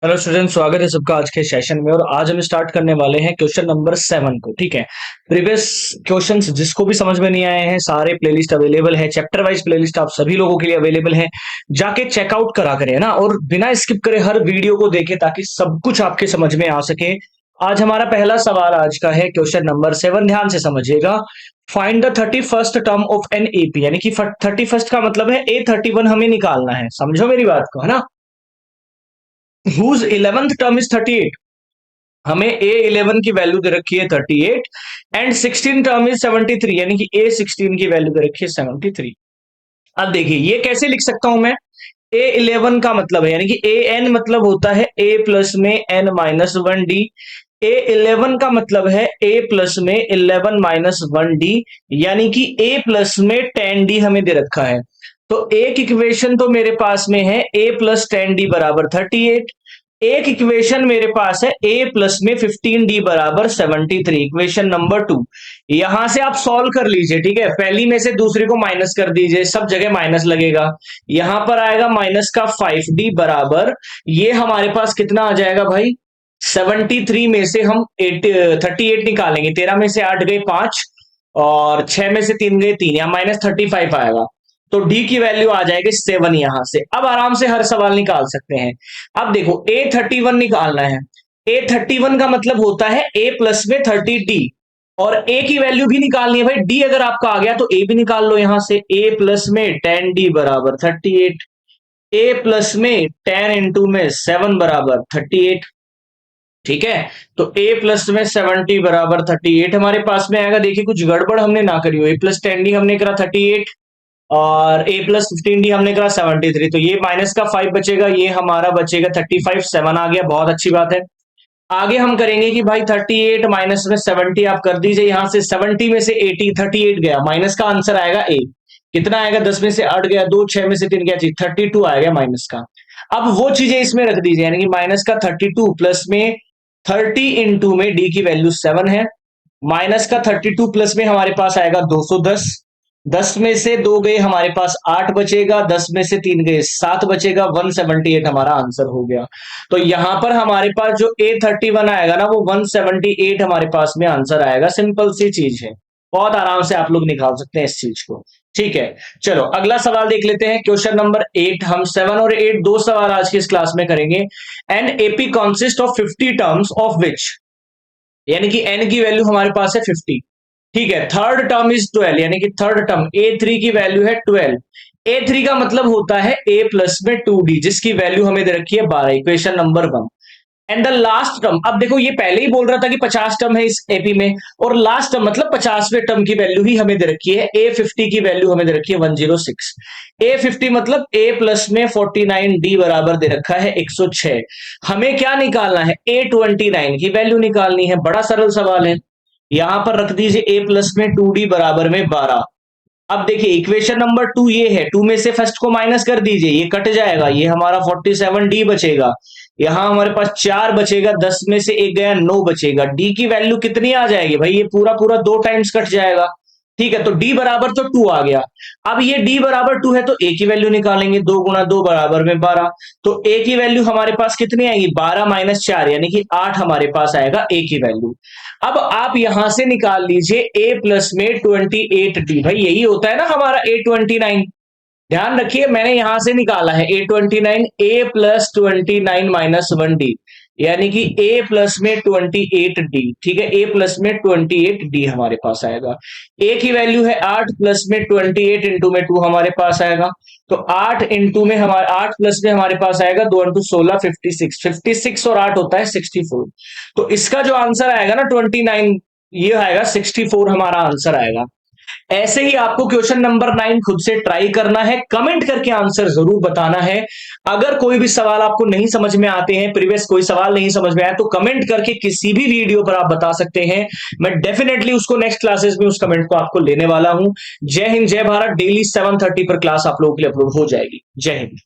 Hello student, स्वागत है सबका आज के सेशन में। और आज हम स्टार्ट करने वाले हैं क्वेश्चन नंबर 7 को। ठीक है, प्रीवियस क्वेश्चंस जिसको भी समझ में नहीं आए हैं, सारे प्लेलिस्ट अवेलेबल है, चैप्टर वाइज प्लेलिस्ट आप सभी लोगों के लिए अवेलेबल है। जाके चेकआउट करा करें ना, और बिना स्किप करे हर वीडियो को देखें ताकि सब कुछ आपके समझ में आ सके। आज हमारा पहला सवाल आज का है क्वेश्चन नंबर 7, ध्यान से समझिएगा। Find the 31st term of an AP, यानी कि 31st का मतलब है A31 हमें निकालना है। समझो मेरी बात को, है ना। हुज 11th टर्म इज 38, हमें A11 की वैल्यू दे रखी है 38 एंड 16 टर्म इज 73, यानी कि A16 की वैल्यू दे रखी है 73। अब देखिए ये कैसे लिख सकता हूं मैं। A11 का मतलब है, यानी कि AN मतलब होता है A प्लस में N माइनस 1D। A11 का मतलब है A प्लस में 11 माइनस 1D, यानी कि A प्लस में 10D हमें दे रखा है। तो एक इक्वेशन तो मेरे पास में है A प्लस 10D बराबर 38। एक इक्वेशन मेरे पास है A प्लस में 15D बराबर 73, इक्वेशन नंबर 2। यहां से आप सॉल्व कर लीजिए। ठीक है, पहली में से दूसरी को माइनस कर दीजिए, सब जगह माइनस लगेगा। यहां पर आएगा माइनस का 5D बराबर, ये हमारे पास कितना आ जाएगा भाई, 73 में से हम 38 निकालेंगे। 13 में से 8 गए 5, और 6 में से 3 गए 3, या माइनस 35 आएगा। तो डी की वैल्यू आ जाएगी 7 यहां से। अब आराम से हर सवाल निकाल सकते हैं। अब देखो A31 निकालना है। A31 का मतलब होता है A प्लस में 30D, और A की वैल्यू भी निकालनी है भाई। D अगर आपका आ गया तो A भी निकाल लो यहां से। A प्लस में 10D बराबर 38, A प्लस में 10 इंटू में 7 बराबर 38। ठीक है, तो A प्लस में 70 बराबर 38 हमारे पास में आएगा। देखिए कुछ गड़बड़ हमने ना करी हो। A प्लस 10D हमने करा 38, और A प्लस 15D हमने करा 73। तो ये माइनस का 5 बचेगा, ये हमारा बचेगा 35, 7 आ गया, बहुत अच्छी बात है। आगे हम करेंगे कि भाई 38 माइनस में 70 आप कर दीजिए। यहां से 70 में से 80 38 गया, माइनस का आंसर आएगा A। कितना आएगा, 10 में से 8 गया 2, 6 में से 3 गया 32 आएगा माइनस का। अब वो चीजें इसमें रख दीजिए, यानी कि माइनस का 32 प्लस में 30 इंटू में D की वैल्यू 7 है, माइनस का 32 प्लस में हमारे पास आएगा 210। 10 में से 2 गए हमारे पास 8 बचेगा, 10 में से 3 गए 7 बचेगा, 178 हमारा आंसर हो गया। तो यहां पर हमारे पास जो A31 आएगा ना, वो 178 हमारे पास में आंसर आएगा। सिंपल सी चीज है, बहुत आराम से आप लोग निकाल सकते हैं इस चीज को। ठीक है, चलो अगला सवाल देख लेते हैं। Question number 8। हम 7 और 8 दो सवाल आज की इस क्लास में करेंगे। An AP consist of 50 terms of which, यानी कि एन की वैल्यू हमारे पास है 50। ठीक है, थर्ड टर्म इज 12, यानी कि थर्ड टर्म A3 की वैल्यू है 12। A3 का मतलब होता है A प्लस में 2D, जिसकी वैल्यू हमें दे रखी है 12, equation number 1। And the last term, अब देखो ये पहले ही बोल रहा था कि 50 टर्म है इस एपी में, और लास्ट टर्म मतलब 50वें टर्म की वैल्यू ही हमें दे रखी है। A50 की वैल्यू हमें दे रखी है 106। A50 मतलब A प्लस में 49D बराबर दे रखा है 106। हमें क्या निकालना है, A29 की वैल्यू निकालनी है। बड़ा सरल सवाल है। यहां पर रख दीजिए A प्लस में 2D बराबर में 12। अब देखिए इक्वेशन नंबर 2 ये है, 2 में से फर्स्ट को माइनस कर दीजिए, ये कट जाएगा, ये हमारा 47D बचेगा। यहां हमारे पास 4 बचेगा, 10 में से 1 गया 9 बचेगा। डी की वैल्यू कितनी आ जाएगी भाई, ये पूरा पूरा 2 टाइम्स कट जाएगा। ठीक है, तो डी बराबर तो 2 आ गया। अब ये डी बराबर 2 है तो ए की वैल्यू निकालेंगे, 2 गुना 2 बराबर में 12। तो ए की वैल्यू हमारे पास कितनी आएगी, 12 माइनस 4, यानी कि 8 हमारे पास आएगा ए की वैल्यू। अब आप यहां से निकाल लीजिए ए प्लस में 28D, भाई यही होता है ना हमारा A29। ध्यान रखिए मैंने यहां से निकाला है A29, A plus 29 minus 1D, यानी कि A प्लस में 28D। ठीक है, A प्लस में 28D हमारे पास आएगा। A की वैल्यू है 8 प्लस में 28 इंटू में 2 हमारे पास आएगा। तो 8 इंटू में हमारे 8 प्लस में हमारे पास आएगा 2 इंटू 16 56, 56 और 8 होता है 64। तो इसका जो आंसर आएगा ना 29, ये आएगा 64 हमारा आंसर आएगा। ऐसे ही आपको क्वेश्चन नंबर 9 खुद से ट्राई करना है, कमेंट करके आंसर जरूर बताना है। अगर कोई भी सवाल आपको नहीं समझ में आते हैं, प्रीवियस कोई सवाल नहीं समझ में आया, तो कमेंट करके किसी भी वीडियो पर आप बता सकते हैं। मैं डेफिनेटली उसको नेक्स्ट क्लासेस में उस कमेंट को आपको लेने वाला हूं। जय हिंद, जय भारत। डेली 7:30 पर क्लास आप लोगों के लिए अपलोड हो जाएगी। जय हिंद।